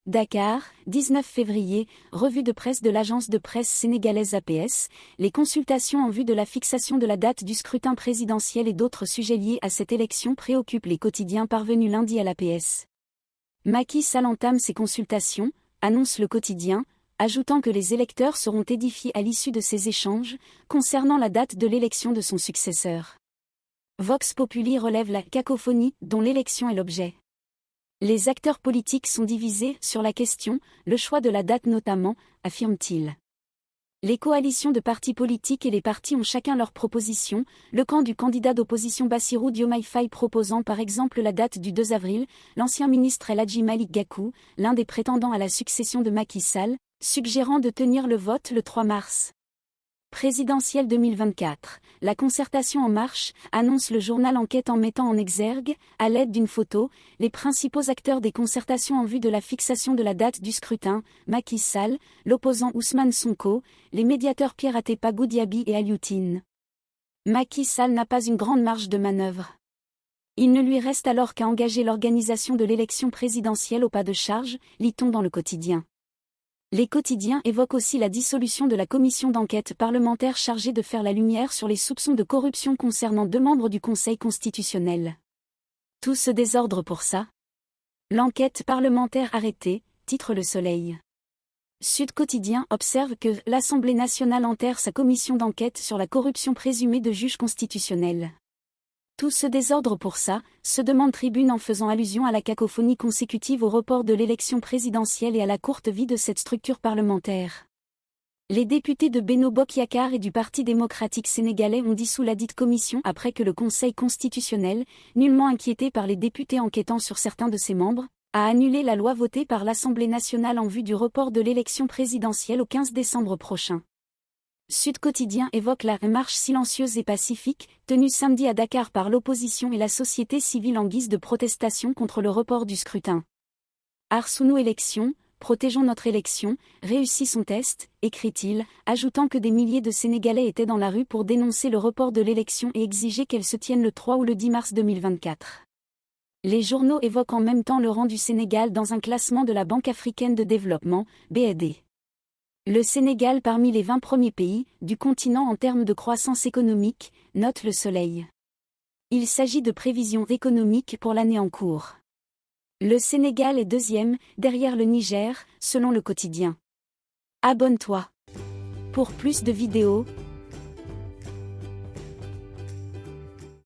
Dakar, 19 février, revue de presse de l'agence de presse sénégalaise APS, les consultations en vue de la fixation de la date du scrutin présidentiel et d'autres sujets liés à cette élection préoccupent les quotidiens parvenus lundi à l'APS. Macky Sall entame ses consultations, annonce le quotidien, ajoutant que les électeurs seront édifiés à l'issue de ces échanges, concernant la date de l'élection de son successeur. Vox Populi relève la cacophonie dont l'élection est l'objet. Les acteurs politiques sont divisés sur la question, le choix de la date notamment, affirme-t-il. Les coalitions de partis politiques et les partis ont chacun leur proposition, le camp du candidat d'opposition Bassirou Diomaye Faye proposant par exemple la date du 2 avril, l'ancien ministre El Hadji Malick Gakou, l'un des prétendants à la succession de Macky Sall, suggérant de tenir le vote le 3 mars. Présidentielle 2024, la concertation en marche, annonce le journal Enquête en mettant en exergue, à l'aide d'une photo, les principaux acteurs des concertations en vue de la fixation de la date du scrutin, Macky Sall, l'opposant Ousmane Sonko, les médiateurs Pierre Atepa Goudiaby et Alioune Tine. Macky Sall n'a pas une grande marge de manœuvre. Il ne lui reste alors qu'à engager l'organisation de l'élection présidentielle au pas de charge, lit-on dans le quotidien. Les quotidiens évoquent aussi la dissolution de la commission d'enquête parlementaire chargée de faire la lumière sur les soupçons de corruption concernant 2 membres du Conseil constitutionnel. Tout ce désordre pour ça? L'enquête parlementaire arrêtée, titre Le Soleil. Sud Quotidien observe que l'Assemblée nationale enterre sa commission d'enquête sur la corruption présumée de juges constitutionnels. Tout ce désordre pour ça, se demande Tribune en faisant allusion à la cacophonie consécutive au report de l'élection présidentielle et à la courte vie de cette structure parlementaire. Les députés de Benno Bokk Yakaar et du Parti démocratique sénégalais ont dissous ladite commission après que le Conseil constitutionnel, nullement inquiété par les députés enquêtant sur certains de ses membres, a annulé la loi votée par l'Assemblée nationale en vue du report de l'élection présidentielle au 15 décembre prochain. Sud Quotidien évoque la marche silencieuse et pacifique, tenue samedi à Dakar par l'opposition et la société civile en guise de protestation contre le report du scrutin. Arsounou élection, protégeons notre élection, réussit son test, écrit-il, ajoutant que des milliers de Sénégalais étaient dans la rue pour dénoncer le report de l'élection et exiger qu'elle se tienne le 3 ou le 10 mars 2024. Les journaux évoquent en même temps le rang du Sénégal dans un classement de la Banque africaine de développement, BAD. Le Sénégal parmi les 20 premiers pays du continent en termes de croissance économique, note Le Soleil. Il s'agit de prévisions économiques pour l'année en cours. Le Sénégal est deuxième, derrière le Niger, selon le quotidien. Abonne-toi. Pour plus de vidéos,